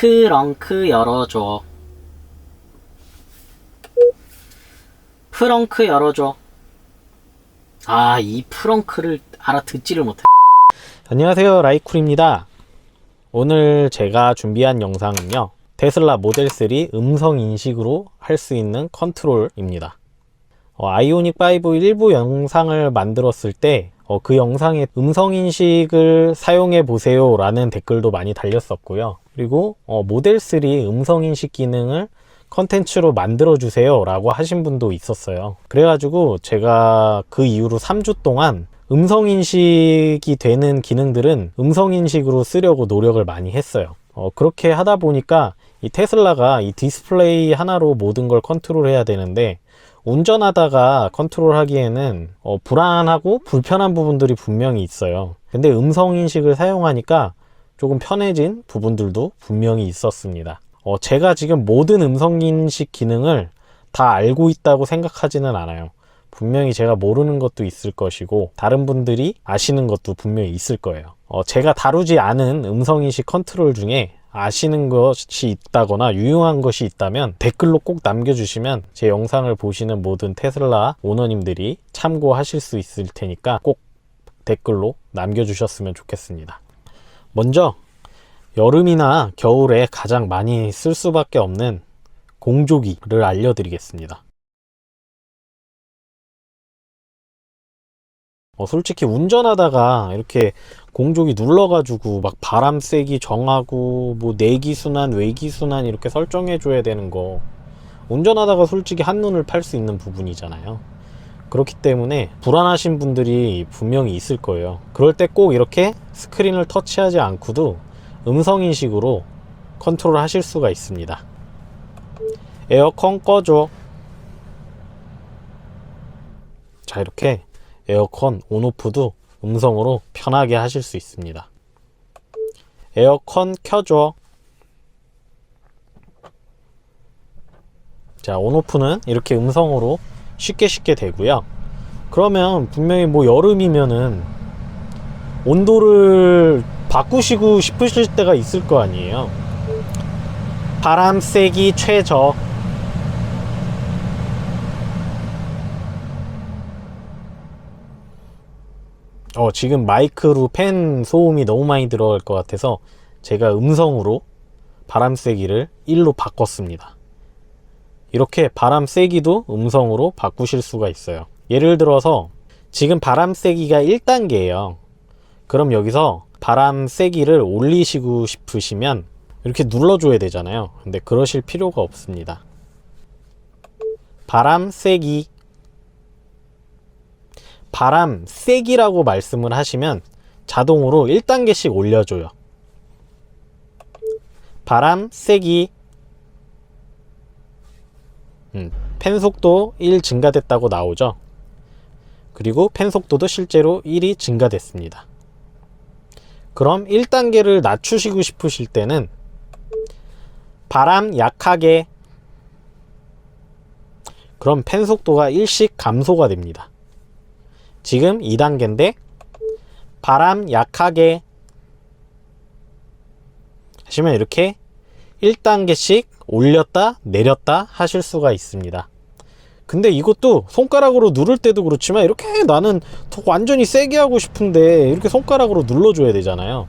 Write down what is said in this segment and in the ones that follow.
트렁크 열어줘. 프렁크 열어줘. 아, 이 프렁크를 알아듣지를 못해. 안녕하세요, 라이쿨입니다. 오늘 제가 준비한 영상은요, 테슬라 모델 3 음성 인식으로 할 수 있는 컨트롤입니다. 아이오닉 5 일부 영상을 만들었을 때 그 영상에 음성 인식을 사용해 보세요 라는 댓글도 많이 달렸었고요. 그리고 모델 3 음성 인식 기능을 컨텐츠로 만들어 주세요 라고 하신 분도 있었어요. 그래가지고 제가 그 이후로 3주 동안 음성 인식이 되는 기능들은 음성 인식으로 쓰려고 노력을 많이 했어요. 그렇게 하다 보니까 이 테슬라가 이 디스플레이 하나로 모든 걸 컨트롤 해야 되는데, 운전하다가 컨트롤 하기에는 불안하고 불편한 부분들이 분명히 있어요. 근데 음성 인식을 사용하니까 조금 편해진 부분들도 분명히 있었습니다. 제가 지금 모든 음성 인식 기능을 다 알고 있다고 생각하지는 않아요. 분명히 제가 모르는 것도 있을 것이고, 다른 분들이 아시는 것도 분명히 있을 거예요. 제가 다루지 않은 음성인식 컨트롤 중에 아시는 것이 있다거나 유용한 것이 있다면 댓글로 꼭 남겨주시면 제 영상을 보시는 모든 테슬라 오너님들이 참고하실 수 있을 테니까 꼭 댓글로 남겨주셨으면 좋겠습니다. 먼저 여름이나 겨울에 가장 많이 쓸 수밖에 없는 공조기를 알려드리겠습니다. 솔직히 운전하다가 이렇게 공조기 눌러가지고 막 바람 세기 정하고 뭐 내기순환 외기순환 이렇게 설정해 줘야 되는 거, 운전하다가 솔직히 한눈을 팔 수 있는 부분이잖아요. 그렇기 때문에 불안하신 분들이 분명히 있을 거예요. 그럴 때 꼭 이렇게 스크린을 터치하지 않고도 음성인식으로 컨트롤 하실 수가 있습니다. 에어컨 꺼줘. 자, 이렇게 에어컨 온오프도 음성으로 편하게 하실 수 있습니다. 에어컨 켜줘. 자, 온오프는 이렇게 음성으로 쉽게 되고요. 그러면 분명히 뭐 여름이면은 온도를 바꾸시고 싶으실 때가 있을 거 아니에요. 바람 세기 최저. 지금 마이크로 팬 소음이 너무 많이 들어갈 것 같아서 제가 음성으로 바람 세기를 1로 바꿨습니다. 이렇게 바람 세기도 음성으로 바꾸실 수가 있어요. 예를 들어서 지금 바람 세기가 1단계예요. 그럼 여기서 바람 세기를 올리시고 싶으시면 이렇게 눌러줘야 되잖아요. 근데 그러실 필요가 없습니다. 바람 세기. 바람 세기라고 말씀을 하시면 자동으로 1단계씩 올려줘요. 바람 세기. 팬 속도 1 증가됐다고 나오죠. 그리고 팬 속도도 실제로 1이 증가됐습니다. 그럼 1단계를 낮추시고 싶으실 때는 바람 약하게. 그럼 팬 속도가 1씩 감소가 됩니다. 지금 2단계인데 바람 약하게 하시면 이렇게 1단계씩 올렸다 내렸다 하실 수가 있습니다. 근데 이것도 손가락으로 누를 때도 그렇지만 이렇게 나는 더 완전히 세게 하고 싶은데 이렇게 손가락으로 눌러줘야 되잖아요.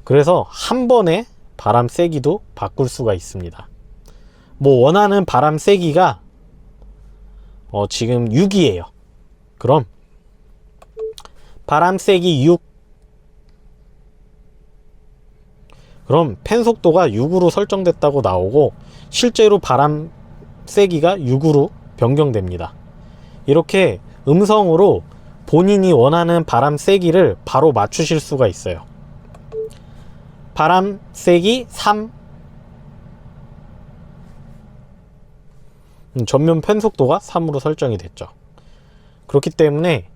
그래서 한 번에 바람 세기도 바꿀 수가 있습니다. 뭐 원하는 바람 세기가 지금 6이에요. 그럼 바람 세기 6. 그럼 팬 속도가 6으로 설정됐다고 나오고 실제로 바람 세기가 6으로 변경됩니다. 이렇게 음성으로 본인이 원하는 바람 세기를 바로 맞추실 수가 있어요. 바람 세기 3. 전면 팬 속도가 3으로 설정이 됐죠. 그렇기 때문에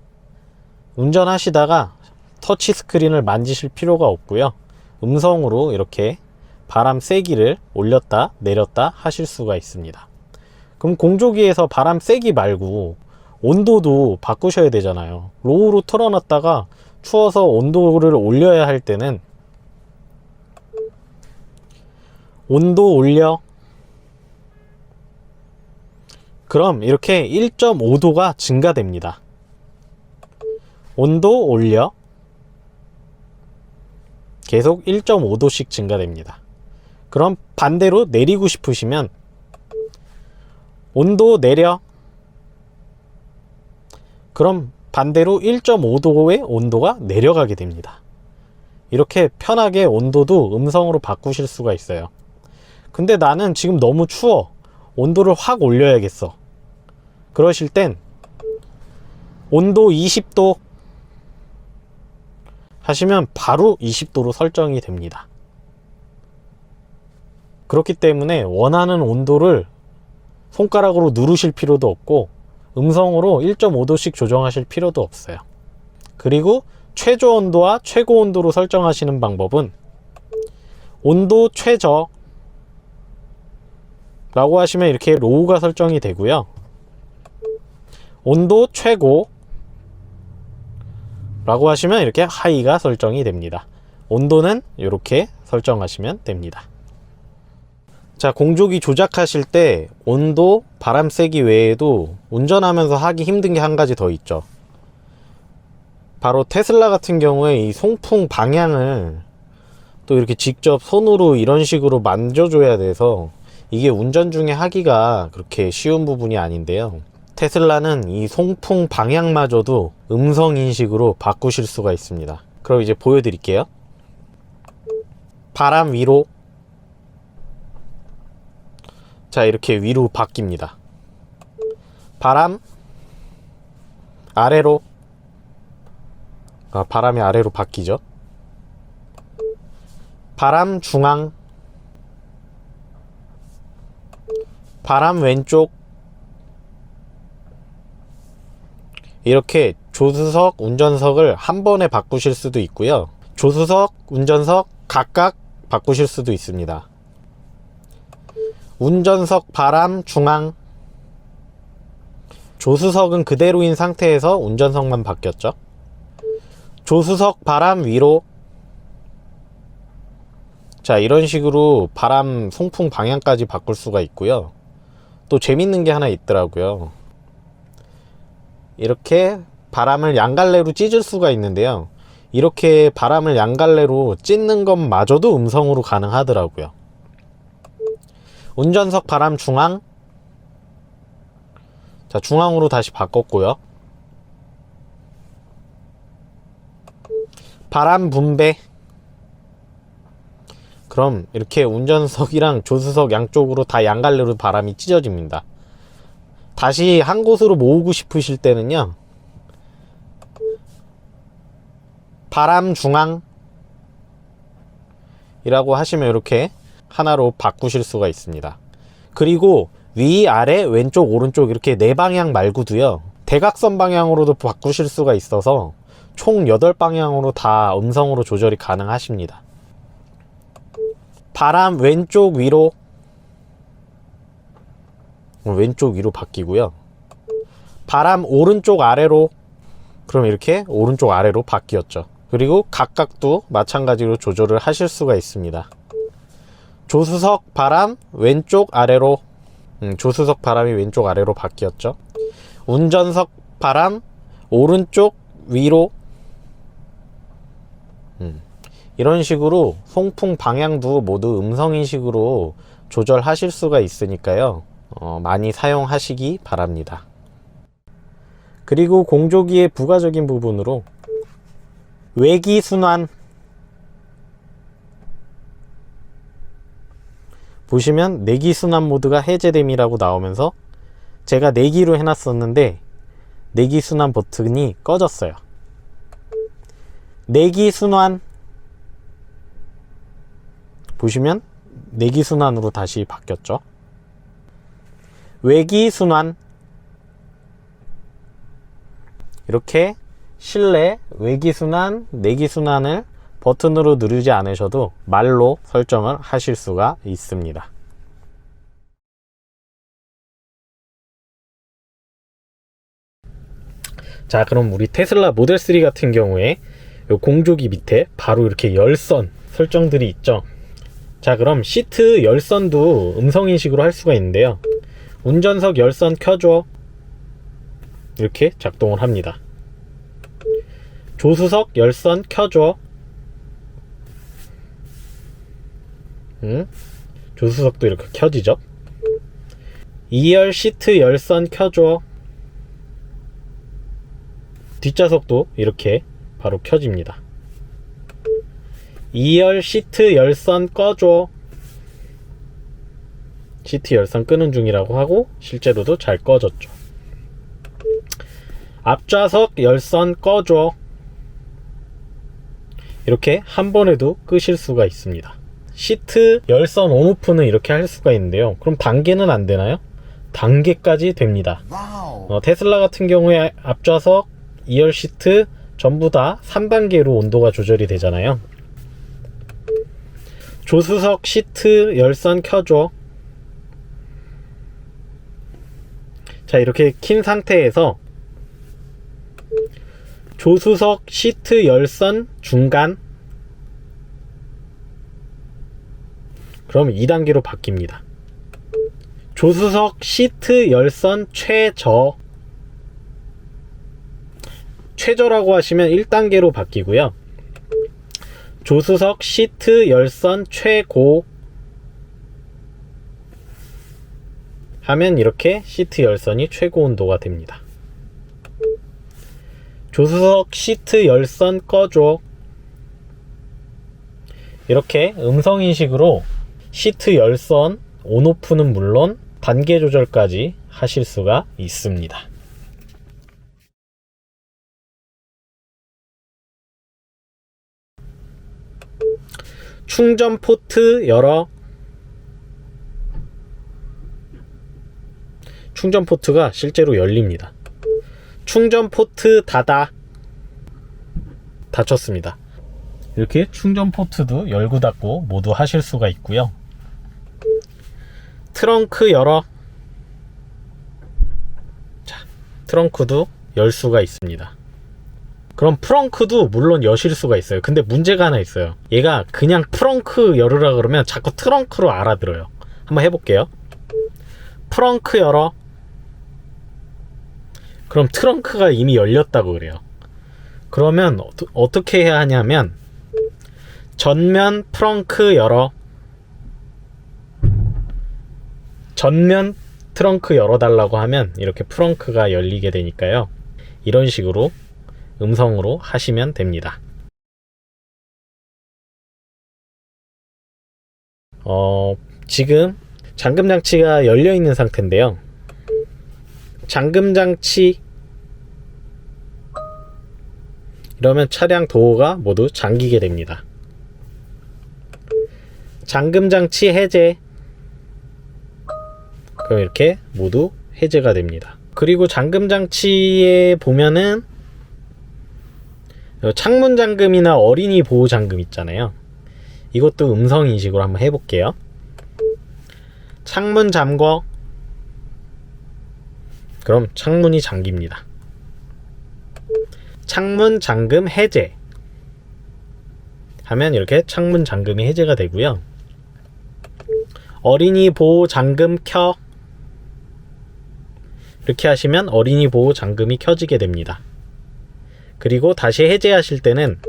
운전하시다가 터치 스크린을 만지실 필요가 없고요. 음성으로 이렇게 바람 세기를 올렸다 내렸다 하실 수가 있습니다. 그럼 공조기에서 바람 세기 말고 온도도 바꾸셔야 되잖아요. 로우로 틀어놨다가 추워서 온도를 올려야 할 때는 온도 올려. 그럼 이렇게 1.5도가 증가됩니다. 온도 올려. 계속 1.5도씩 증가됩니다. 그럼 반대로 내리고 싶으시면 온도 내려. 그럼 반대로 1.5도의 온도가 내려가게 됩니다. 이렇게 편하게 온도도 음성으로 바꾸실 수가 있어요. 근데 나는 지금 너무 추워. 온도를 확 올려야겠어. 그러실 땐 온도 20도 하시면 바로 20도로 설정이 됩니다. 그렇기 때문에 원하는 온도를 손가락으로 누르실 필요도 없고 음성으로 1.5도씩 조정하실 필요도 없어요. 그리고 최저 온도와 최고 온도로 설정하시는 방법은 온도 최저 라고 하시면 이렇게 로우가 설정이 되고요. 온도 최고 라고 하시면 이렇게 하이가 설정이 됩니다. 온도는 이렇게 설정하시면 됩니다. 자, 공조기 조작하실 때 온도, 바람 세기 외에도 운전하면서 하기 힘든 게 한 가지 더 있죠. 바로 테슬라 같은 경우에 이 송풍 방향을 또 이렇게 직접 손으로 이런 식으로 만져줘야 돼서 이게 운전 중에 하기가 그렇게 쉬운 부분이 아닌데요. 테슬라는 이 송풍 방향마저도 음성 인식으로 바꾸실 수가 있습니다. 그럼 이제 보여드릴게요. 바람 위로. 자, 이렇게 위로 바뀝니다. 바람 아래로. 바람이 아래로 바뀌죠. 바람 중앙. 바람 왼쪽. 이렇게 조수석, 운전석을 한 번에 바꾸실 수도 있고요. 조수석, 운전석 각각 바꾸실 수도 있습니다. 운전석 바람 중앙. 조수석은 그대로인 상태에서 운전석만 바뀌었죠. 조수석 바람 위로. 자, 이런 식으로 바람 송풍 방향까지 바꿀 수가 있고요. 또 재밌는 게 하나 있더라고요. 이렇게 바람을 양갈래로 찢을 수가 있는데요. 이렇게 바람을 양갈래로 찢는 것마저도 음성으로 가능하더라고요. 운전석 바람 중앙. 자, 중앙으로 다시 바꿨고요. 바람 분배. 그럼 이렇게 운전석이랑 조수석 양쪽으로 다 양갈래로 바람이 찢어집니다. 다시 한 곳으로 모으고 싶으실 때는요, 바람 중앙 이라고 하시면 이렇게 하나로 바꾸실 수가 있습니다. 그리고 위, 아래, 왼쪽, 오른쪽 이렇게 네 방향 말고도요, 대각선 방향으로도 바꾸실 수가 있어서 총 8방향으로 다 음성으로 조절이 가능하십니다. 바람 왼쪽 위로. 왼쪽 위로 바뀌고요. 바람 오른쪽 아래로. 그럼 이렇게 오른쪽 아래로 바뀌었죠. 그리고 각각도 마찬가지로 조절을 하실 수가 있습니다. 조수석 바람 왼쪽 아래로. 조수석 바람이 왼쪽 아래로 바뀌었죠. 운전석 바람 오른쪽 위로. 이런 식으로 송풍 방향도 모두 음성인식으로 조절하실 수가 있으니까요. 많이 사용하시기 바랍니다. 그리고 공조기의 부가적인 부분으로 외기순환. 보시면 내기순환 모드가 해제됨이라고 나오면서 제가 내기로 해놨었는데 내기순환 버튼이 꺼졌어요. 내기순환. 보시면 내기순환으로 다시 바뀌었죠. 외기순환. 이렇게 실내 외기순환, 내기순환을 버튼으로 누르지 않으셔도 말로 설정을 하실 수가 있습니다. 자, 그럼 우리 테슬라 모델 3 같은 경우에 요 공조기 밑에 바로 이렇게 열선 설정들이 있죠. 자, 그럼 시트 열선도 음성인식으로 할 수가 있는데요. 운전석 열선 켜줘. 이렇게 작동을 합니다. 조수석 열선 켜줘. 조수석도 이렇게 켜지죠. 2열 시트 열선 켜줘. 뒷좌석도 이렇게 바로 켜집니다. 2열 시트 열선 꺼줘. 시트 열선 끄는 중이라고 하고 실제로도 잘 꺼졌죠. 앞좌석 열선 꺼줘. 이렇게 한 번에도 끄실 수가 있습니다. 시트 열선 온오프는 이렇게 할 수가 있는데요. 그럼 단계는 안 되나요? 단계까지 됩니다. 테슬라 같은 경우에 앞좌석, 2열 시트 전부 다 3단계로 온도가 조절이 되잖아요. 조수석 시트 열선 켜줘. 자, 이렇게 킨 상태에서 조수석 시트 열선 중간, 그럼 2단계로 바뀝니다. 조수석 시트 열선 최저. 최저라고 하시면 1단계로 바뀌고요. 조수석 시트 열선 최고 하면 이렇게 시트 열선이 최고 온도가 됩니다. 조수석 시트 열선 꺼줘. 이렇게 음성인식으로 시트 열선 온오프는 물론 단계 조절까지 하실 수가 있습니다. 충전 포트 열어. 충전 포트가 실제로 열립니다. 충전 포트 닫아. 닫혔습니다. 이렇게 충전 포트도 열고 닫고 모두 하실 수가 있고요. 트렁크 열어. 자, 트렁크도 열 수가 있습니다. 그럼 프렁크도 물론 여실 수가 있어요. 근데 문제가 하나 있어요. 얘가 그냥 프렁크 열으라 그러면 자꾸 트렁크로 알아들어요. 한번 해볼게요. 프렁크 열어. 그럼 트렁크가 이미 열렸다고 그래요. 그러면 어떻게 해야 하냐면 전면 프렁크 열어. 전면 트렁크 열어달라고 하면 이렇게 프렁크가 열리게 되니까요. 이런 식으로 음성으로 하시면 됩니다. 지금 잠금 장치가 열려 있는 상태인데요. 잠금 장치 이러면 차량 도어가 모두 잠기게 됩니다. 잠금 장치 해제. 그럼 이렇게 모두 해제가 됩니다. 그리고 잠금 장치에 보면은 창문 잠금이나 어린이 보호 잠금 있잖아요. 이것도 음성 인식으로 한번 해볼게요. 창문 잠궈. 그럼 창문이 잠깁니다. 창문 잠금 해제 하면 이렇게 창문 잠금이 해제가 되고요. 어린이 보호 잠금 켜. 이렇게 하시면 어린이 보호 잠금이 켜지게 됩니다. 그리고 다시 해제하실 때는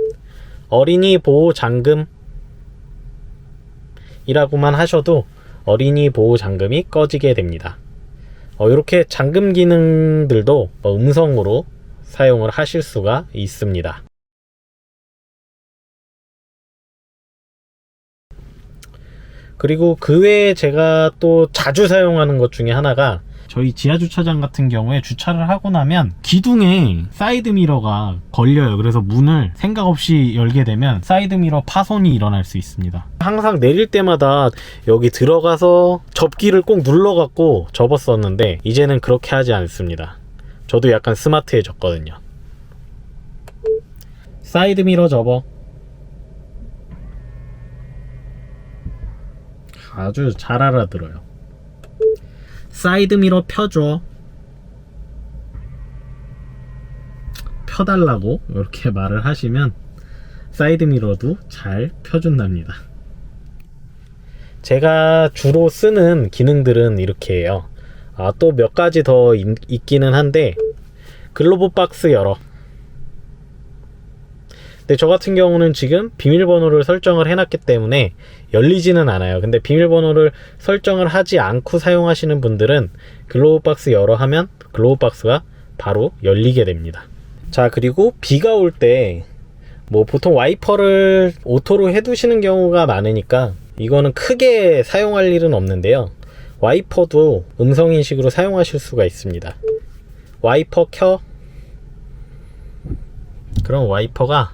어린이 보호 잠금 이라고만 하셔도 어린이 보호 잠금이 꺼지게 됩니다. 이렇게 잠금 기능들도 음성으로 사용을 하실 수가 있습니다. 그리고 그 외에 제가 또 자주 사용하는 것 중에 하나가 저희 지하주차장 같은 경우에 주차를 하고 나면 기둥에 사이드미러가 걸려요. 그래서 문을 생각 없이 열게 되면 사이드미러 파손이 일어날 수 있습니다. 항상 내릴 때마다 여기 들어가서 접기를 꼭 눌러갖고 접었었는데 이제는 그렇게 하지 않습니다. 저도 약간 스마트해졌거든요. 사이드미러 접어. 아주 잘 알아들어요. 사이드미러 펴줘. 펴달라고 이렇게 말을 하시면 사이드미러도 잘 펴준답니다. 제가 주로 쓰는 기능들은 이렇게 해요. 또 몇 가지 더 있기는 한데, 글로브 박스 열어. 근데 저 같은 경우는 지금 비밀번호를 설정을 해놨기 때문에 열리지는 않아요. 근데 비밀번호를 설정을 하지 않고 사용하시는 분들은 글로브 박스 열어 하면 글로브 박스가 바로 열리게 됩니다. 자, 그리고 비가 올 때 뭐 보통 와이퍼를 오토로 해두시는 경우가 많으니까 이거는 크게 사용할 일은 없는데요. 와이퍼도 음성인식으로 사용하실 수가 있습니다. 와이퍼 켜. 그럼 와이퍼가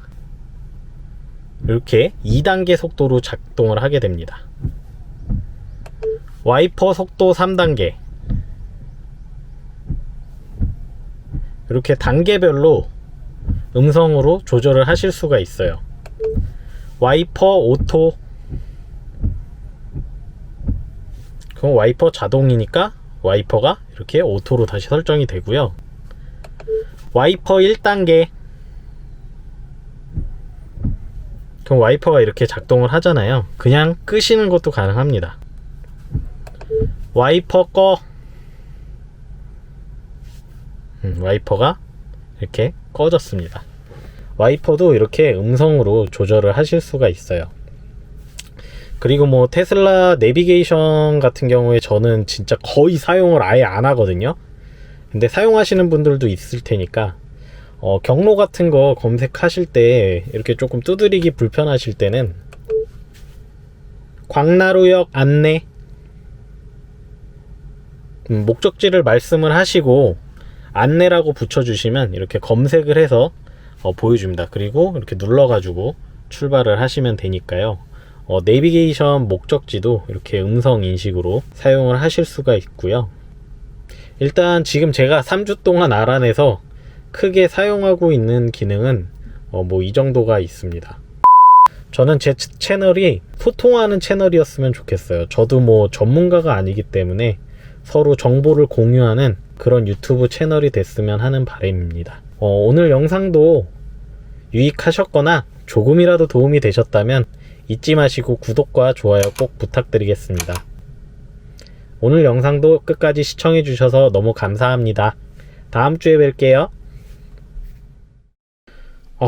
이렇게 2단계 속도로 작동을 하게 됩니다. 와이퍼 속도 3단계. 이렇게 단계별로 음성으로 조절을 하실 수가 있어요. 와이퍼 오토. 그럼 와이퍼 자동이니까 와이퍼가 이렇게 오토로 다시 설정이 되고요. 와이퍼 1단계. 그럼 와이퍼가 이렇게 작동을 하잖아요. 그냥 끄시는 것도 가능합니다. 와이퍼 꺼. 와이퍼가 이렇게 꺼졌습니다. 와이퍼도 이렇게 음성으로 조절을 하실 수가 있어요. 그리고 뭐 테슬라 내비게이션 같은 경우에 저는 진짜 거의 사용을 아예 안 하거든요. 근데 사용하시는 분들도 있을 테니까 경로 같은 거 검색하실 때 이렇게 조금 두드리기 불편하실 때는 광나루역 안내, 목적지를 말씀을 하시고 안내라고 붙여주시면 이렇게 검색을 해서 보여줍니다. 그리고 이렇게 눌러가지고 출발을 하시면 되니까요. 내비게이션 목적지도 이렇게 음성 인식으로 사용을 하실 수가 있고요. 일단 지금 제가 3주 동안 알아내서 크게 사용하고 있는 기능은 뭐 이 정도가 있습니다. 저는 제 채널이 소통하는 채널이었으면 좋겠어요. 저도 뭐 전문가가 아니기 때문에 서로 정보를 공유하는 그런 유튜브 채널이 됐으면 하는 바람입니다. 오늘 영상도 유익하셨거나 조금이라도 도움이 되셨다면 잊지 마시고 구독과 좋아요 꼭 부탁드리겠습니다. 오늘 영상도 끝까지 시청해 주셔서 너무 감사합니다. 다음 주에 뵐게요.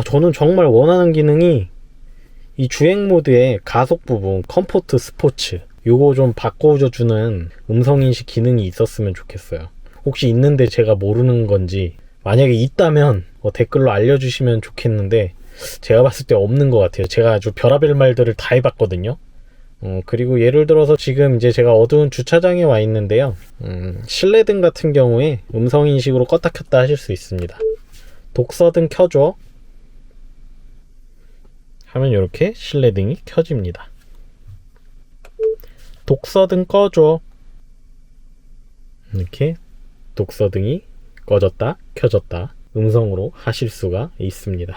저는 정말 원하는 기능이 이 주행 모드의 가속 부분, 컴포트 스포츠 요거 좀 바꿔주는 음성인식 기능이 있었으면 좋겠어요. 혹시 있는데 제가 모르는 건지, 만약에 있다면 댓글로 알려주시면 좋겠는데 제가 봤을 때 없는 것 같아요. 제가 아주 별의별 말들을 다 해봤거든요. 그리고 예를 들어서 지금 이제 제가 어두운 주차장에 와 있는데요. 실내등 같은 경우에 음성인식으로 껐다 켰다 하실 수 있습니다. 독서등 켜줘 하면 이렇게 실내등이 켜집니다. 독서등 꺼줘. 이렇게 독서등이 꺼졌다 켜졌다 음성으로 하실 수가 있습니다.